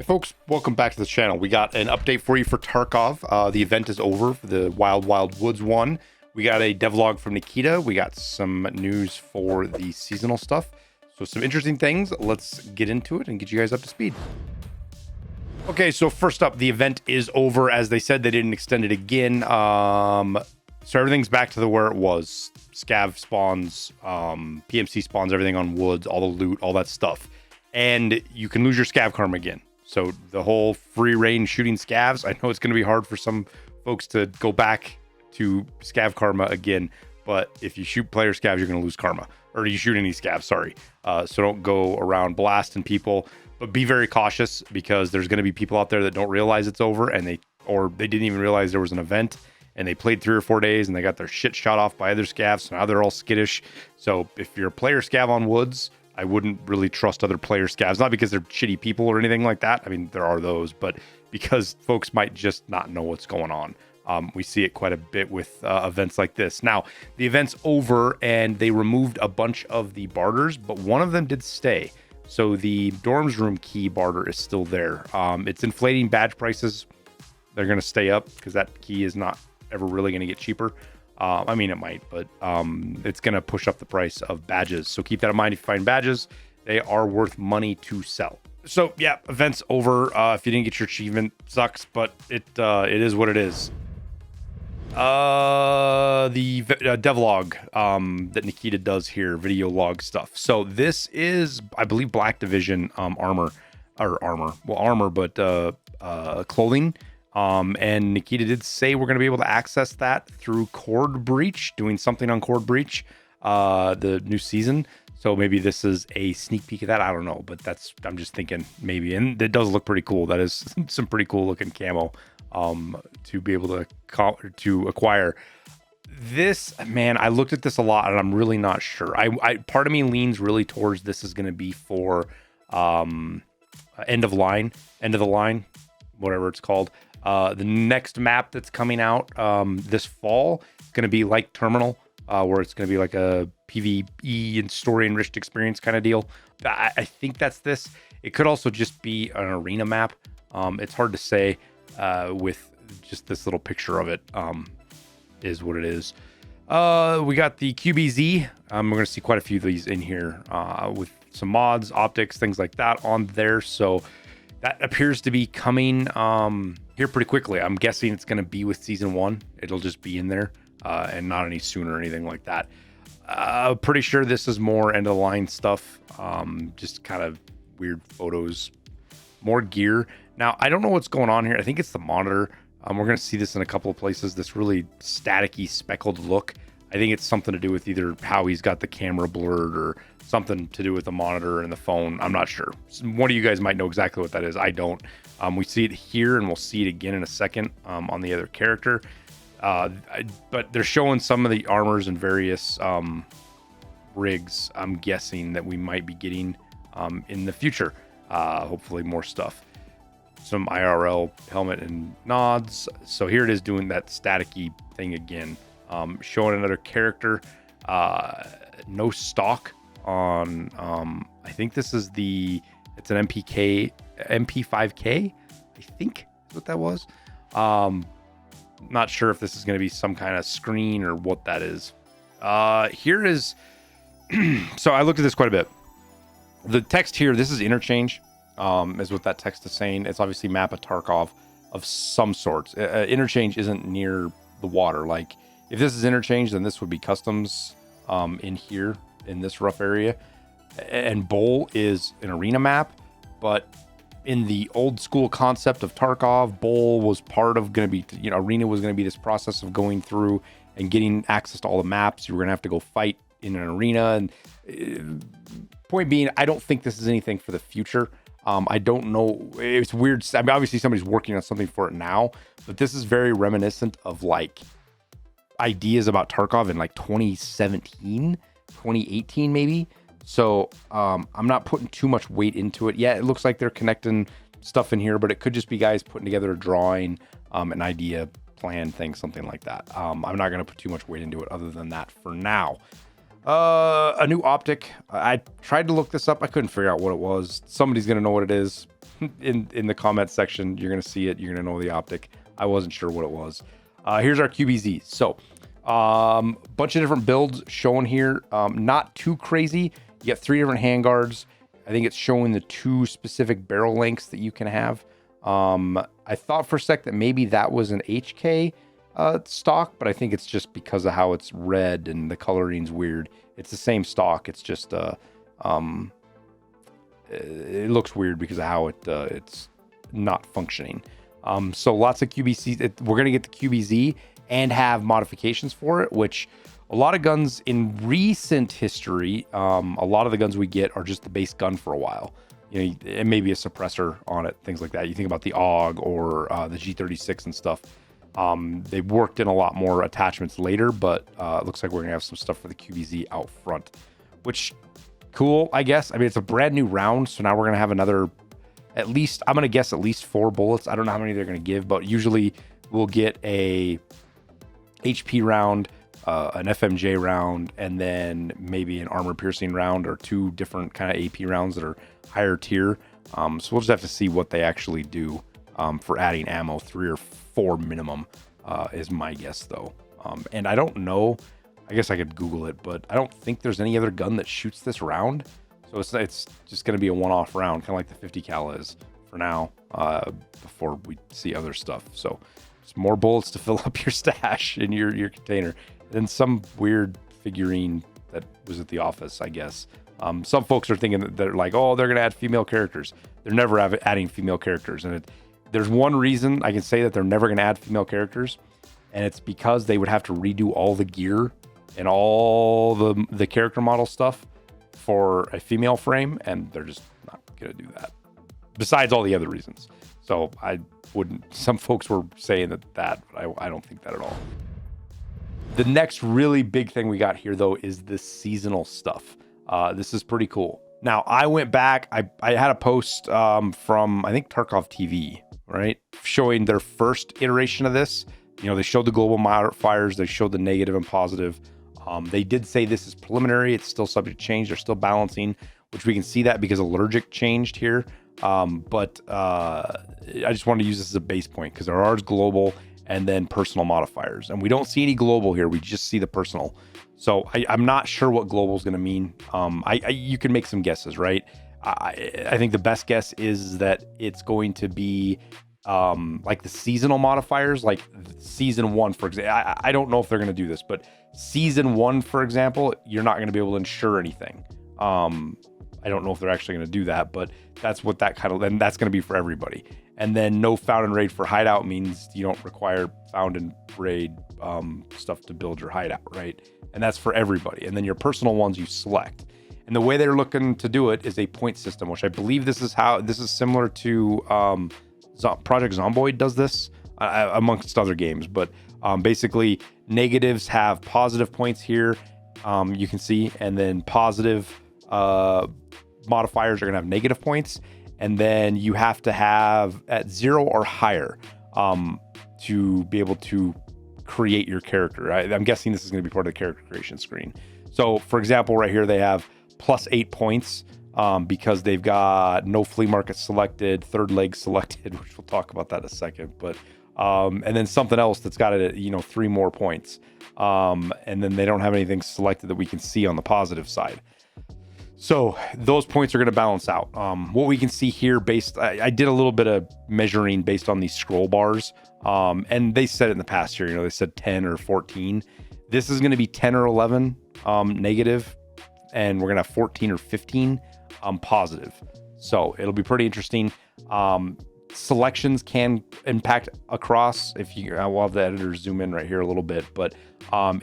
Hey folks, welcome back to the channel. We got an update for you for Tarkov. The event is over for the Wild Wild Woods one. We got a devlog from Nikita. We got some news for the seasonal stuff. So some interesting things. Let's get into it and get you guys up to speed. Okay, so first up, the event is over. As they said, they didn't extend it again. So everything's back to the where it was. Scav spawns, PMC spawns, everything on woods, all the loot, all that stuff. And you can lose your scav karma again. So the whole free range shooting scavs, I know it's going to be hard for some folks to go back to scav karma again, but if you shoot player scavs, you're going to lose karma, or you shoot any scavs, sorry. So don't go around blasting people, but be very cautious because there's going to be people out there that don't realize it's over, and they didn't even realize there was an event, and they played 3 or 4 days and they got their shit shot off by other scavs. So now they're all skittish. So if you're a player scav on woods, I wouldn't really trust other player scavs, not because they're shitty people or anything like that. I mean, there are those, but because folks might just not know what's going on. We see it quite a bit with events like this. Now, the event's over and they removed a bunch of the barters, but one of them did stay. So the dorms room key barter is still there. It's inflating badge prices. They're going to stay up because that key is not ever really going to get cheaper. I mean, it might, but it's going to push up the price of badges. So keep that in mind. If you find badges, they are worth money to sell. So yeah, event's over. If you didn't get your achievement, sucks, but it is what it is. The devlog that Nikita does here, video log stuff. So this is, I believe, Black Division armor, but clothing. And Nikita did say we're going to be able to access that through Cord Breach, doing something on Cord Breach, the new season. So maybe this is a sneak peek of that. I don't know, but I'm just thinking maybe. And it does look pretty cool. That is some pretty cool looking camo, to be able to acquire. This, man, I looked at this a lot and I'm really not sure. Part of me leans really towards this is going to be for, end of the line, whatever it's called. The next map that's coming out this fall is going to be like Terminal, where it's going to be like a PvE and story enriched experience kind of deal. I think that's this. It could also just be an arena map. It's hard to say with just this little picture of it, is what it is. We got the QBZ. We're going to see quite a few of these in here with some mods, optics, things like that on there. So that appears to be coming here pretty quickly. I'm guessing it's going to be with season 1. It'll just be in there and not any sooner or anything like that. Pretty sure this is more end of the line stuff. Just kind of weird photos, more gear. Now, I don't know what's going on here. I think it's the monitor. We're going to see this in a couple of places. This really staticky speckled look. I think it's something to do with either how he's got the camera blurred or something to do with the monitor and the phone. I'm not sure. One of you guys might know exactly what that is. I don't. We see it here and we'll see it again in a second on the other character. But they're showing some of the armors and various rigs, I'm guessing, that we might be getting in the future. Hopefully more stuff. Some IRL helmet and nods. So here it is doing that staticky thing again. Showing another character. No stock on I think this is it's an MP5K, I think is what that was. Not sure if this is going to be some kind of screen or what that is. Here is so I looked at this quite a bit. The text here, this is interchange, is what that text is saying. It's obviously map of Tarkov of some sorts. Interchange isn't near the water. Like if this is interchange, then this would be customs in here in this rough area. And Bowl is an arena map, but in the old school concept of Tarkov, Bowl was part of going to be, arena was going to be this process of going through and getting access to all the maps. You were going to have to go fight in an arena. And point being, I don't think this is anything for the future. I don't know. It's weird. I mean, obviously somebody's working on something for it now, but this is very reminiscent of like ideas about Tarkov in like 2017, 2018, maybe. So I'm not putting too much weight into it. Yeah, it looks like they're connecting stuff in here, but it could just be guys putting together a drawing, an idea, plan thing, something like that. I'm not going to put too much weight into it other than that for now. A new optic. I tried to look this up. I couldn't figure out what it was. Somebody's gonna know what it is. In the comment section, you're gonna see it. You're gonna know the optic. I wasn't sure what it was. Here's our QBZs. So, bunch of different builds shown here. Not too crazy. You get 3 different handguards. I think it's showing the 2 specific barrel lengths that you can have. I thought for a sec that maybe that was an HK stock, but I think it's just because of how it's red and the coloring's weird. It's the same stock. It's just it looks weird because of how it's not functioning. So lots of QBCs. We're gonna get the QBZ and have modifications for it, which a lot of guns in recent history, a lot of the guns we get are just the base gun for a while. You know, it may be a suppressor on it, things like that. You think about the AUG or the G36 and stuff. They've worked in a lot more attachments later, but it looks like we're gonna have some stuff for the QBZ out front, which cool, I guess. I mean, it's a brand new round, so now we're gonna have another, at least, I'm gonna guess at least 4 bullets. I don't know how many they're gonna give, but usually we'll get a HP round, an FMJ round, and then maybe an armor piercing round or 2 different kind of AP rounds that are higher tier. So we'll just have to see what they actually do for adding ammo. 3 or 4 minimum is my guess, though. And I don't know. I guess I could Google it, but I don't think there's any other gun that shoots this round. So it's just going to be a one-off round, kind of like the 50 cal is for now, before we see other stuff. So it's more bullets to fill up your stash in your container. And some weird figurine that was at the office, I guess. Some folks are thinking that they're like, oh, they're going to add female characters. They're never adding female characters. And there's one reason I can say that they're never going to add female characters. And it's because they would have to redo all the gear and all the character model stuff for a female frame. And they're just not going to do that. Besides all the other reasons. So I wouldn't, some folks were saying that, but I don't think that at all. The next really big thing we got here, though, is the seasonal stuff. This is pretty cool. Now, I went back. I had a post from, I think, Tarkov TV, right? Showing their first iteration of this. You know, they showed the global modifiers. They showed the negative and positive. They did say this is preliminary. It's still subject to change. They're still balancing, which we can see that because allergic changed here. But I just wanted to use this as a base point because there are global and then personal modifiers. And we don't see any global here. We just see the personal. So I'm not sure what global is going to mean. You can make some guesses, right? I think the best guess is that it's going to be like the seasonal modifiers, like season 1, for example. I don't know if they're going to do this, but season 1, for example, you're not going to be able to insure anything. I don't know if they're actually going to do that, but that's what that kind of, then that's going to be for everybody. And then no found and raid for hideout means you don't require found and raid stuff to build your hideout, right? And that's for everybody. And then your personal ones you select. And the way they're looking to do it is a point system, which I believe this is similar to Project Zomboid does this amongst other games. But basically negatives have positive points here, you can see, and then positive modifiers are going to have negative points. And then you have to have at 0 or higher to be able to create your character. I'm guessing this is going to be part of the character creation screen. So, for example, right here, they have +8 points because they've got no flea market selected, third leg selected, which we'll talk about that in a second. But and then something else that's got 3 more points. And then they don't have anything selected that we can see on the positive side. So those points are going to balance out. What we can see here I did a little bit of measuring based on these scroll bars. And they said it in the past here, they said 10 or 14. This is going to be 10 or 11 negative, and we're going to have 14 or 15 positive. So it'll be pretty interesting. Selections can impact across. We'll have the editor zoom in right here a little bit, but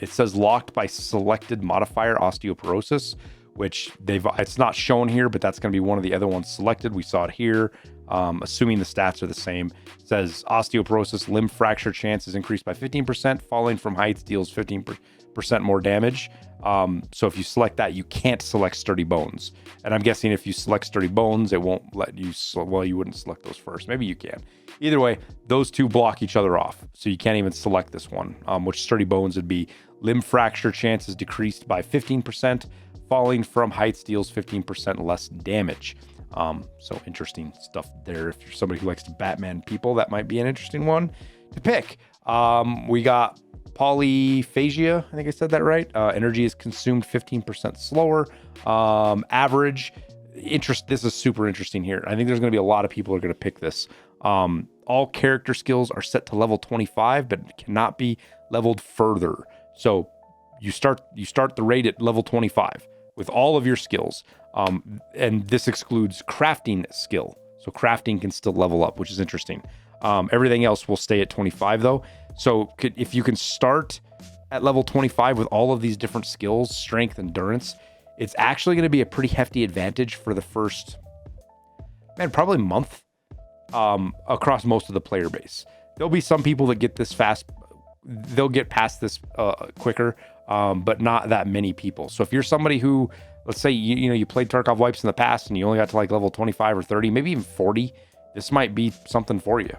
it says locked by selected modifier osteoporosis, which it's not shown here, but that's going to be one of the other ones selected. We saw it here. Assuming the stats are the same, it says osteoporosis limb fracture chance is increased by 15%. Falling from heights deals 15% more damage. So if you select that, you can't select sturdy bones. And I'm guessing if you select sturdy bones, it won't let you. Well, you wouldn't select those first. Maybe you can. Either way, those two block each other off. So you can't even select this one, which sturdy bones would be Limb fracture chance is decreased by 15%. Falling from heights deals 15% less damage. So interesting stuff there. If you're somebody who likes to Batman people, that might be an interesting one to pick. We got polyphagia. I think I said that right. Energy is consumed 15% slower. Average interest. This is super interesting here. I think there's going to be a lot of people who are going to pick this. All character skills are set to level 25, but cannot be leveled further. So you start the raid at level 25 with all of your skills. And this excludes crafting skill. So crafting can still level up, which is interesting. Everything else will stay at 25 though. So if you can start at level 25 with all of these different skills, strength, endurance, it's actually going to be a pretty hefty advantage for the first, probably month across most of the player base. There'll be some people that get this fast. They'll get past this quicker, but not that many people. So if you're somebody who, let's say, you played Tarkov wipes in the past and you only got to like level 25 or 30, maybe even 40, this might be something for you.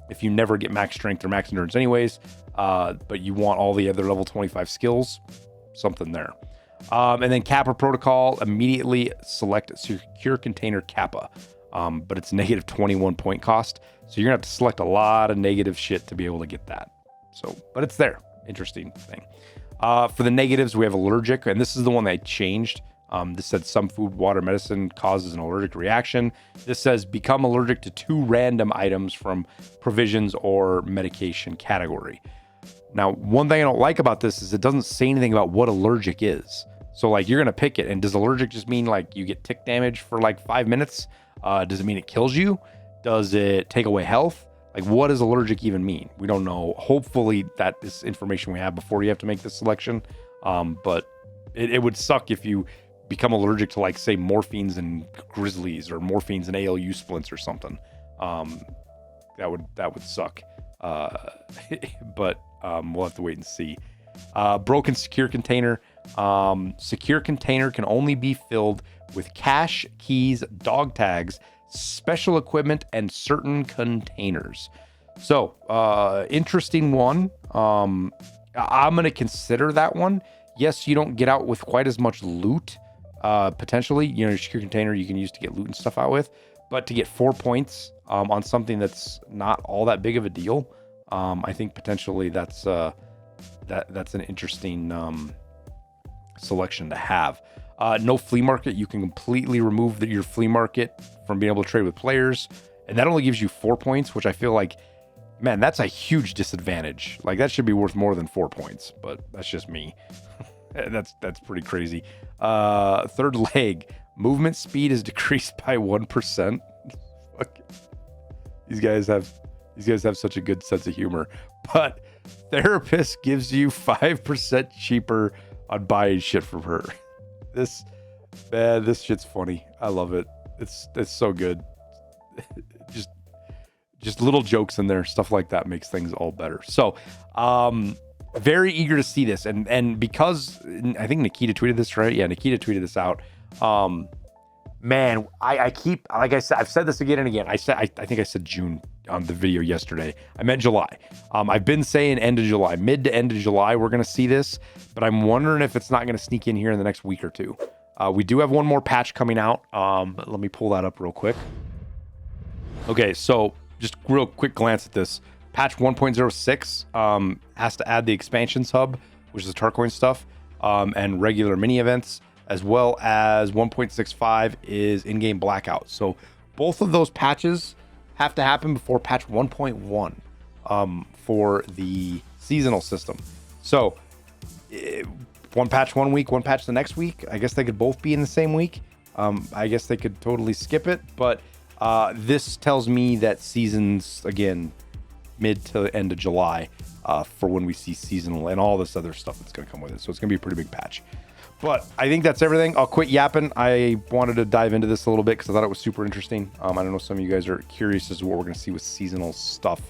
If you never get max strength or max endurance anyways, but you want all the other level 25 skills, something there. And then Kappa protocol, immediately select secure container Kappa, but it's negative 21 point cost. So you're gonna have to select a lot of negative shit to be able to get that. So, but it's there. Interesting thing. For the negatives, we have allergic, and this is the one that I changed. This said some food, water, medicine causes an allergic reaction. This says become allergic to 2 random items from provisions or medication category. Now, one thing I don't like about this is it doesn't say anything about what allergic is. So like you're going to pick it. And does allergic just mean like you get tick damage for like 5 minutes? Does it mean it kills you? Does it take away health? Like what does allergic even mean? We don't know. Hopefully that is information we have before you have to make this selection. But it would suck if you become allergic to like say morphines and grizzlies or morphines and ALU splints or something. That would suck. But we'll have to wait and see. Broken secure container. Secure container can only be filled with cash, keys, dog tags, special equipment, and certain containers. So interesting one. I'm gonna consider that one. Yes, you don't get out with quite as much loot. Potentially, your secure container you can use to get loot and stuff out with, but to get 4 points on something that's not all that big of a deal, I think potentially that's an interesting selection to have. No flea market. You can completely remove your flea market from being able to trade with players, and that only gives you 4 points, which I feel like, man, that's a huge disadvantage. Like that should be worth more than 4 points, but that's just me. That's pretty crazy. Third leg, movement speed is decreased by 1%. These guys have such a good sense of humor. But therapist gives you 5% cheaper on buying shit from her. This shit's funny. I love it. It's so good. just little jokes in there, stuff like that makes things all better. So, very eager to see this, and because I think Nikita tweeted this, right? Yeah, Nikita tweeted this out. Man, I keep, like I said, I've said this again and again. I think I said June on the video yesterday. I meant July. I've been saying end of July, mid to end of July, we're gonna see this, but I'm wondering if it's not gonna sneak in here in the next week or two. We do have one more patch coming out. Let me pull that up real quick. Okay, so just real quick glance at this. Patch 1.06 has to add the expansions hub, which is the Tarkov stuff, and regular mini events, as well as 1.65 is in-game blackout. So both of those patches have to happen before patch 1.1 for the seasonal system. So one patch 1 week, one patch the next week. I guess they could both be in the same week. I guess they could totally skip it, but this tells me that seasons, again, mid to end of July for when we see seasonal and all this other stuff that's going to come with it. So it's going to be a pretty big patch. But I think that's everything. I'll quit yapping. I wanted to dive into this a little bit because I thought it was super interesting. I don't know, some of you guys are curious as to what we're going to see with seasonal stuff.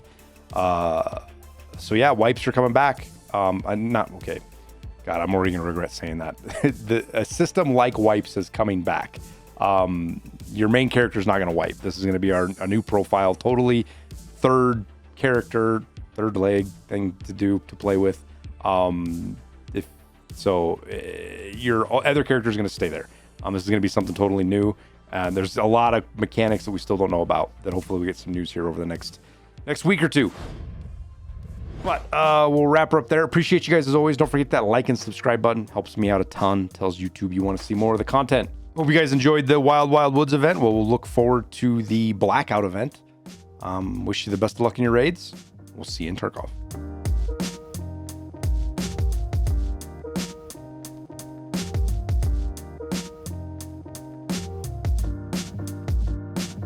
So yeah, wipes are coming back. I'm not okay. God, I'm already going to regret saying that. A system like wipes is coming back. Your main character is not going to wipe. This is going to be a new profile, totally third character, third leg thing to play with. If so, your other character is going to stay there. This is going to be something totally new. And there's a lot of mechanics that we still don't know about that hopefully we get some news here over the next week or two. But we'll wrap her up there. Appreciate you guys as always. Don't forget that like and subscribe button. Helps me out a ton. Tells YouTube you want to see more of the content. Hope you guys enjoyed the Wild Wild Woods event. We'll look forward to the Blackout event. Wish you the best of luck in your raids. We'll see you in Tarkov.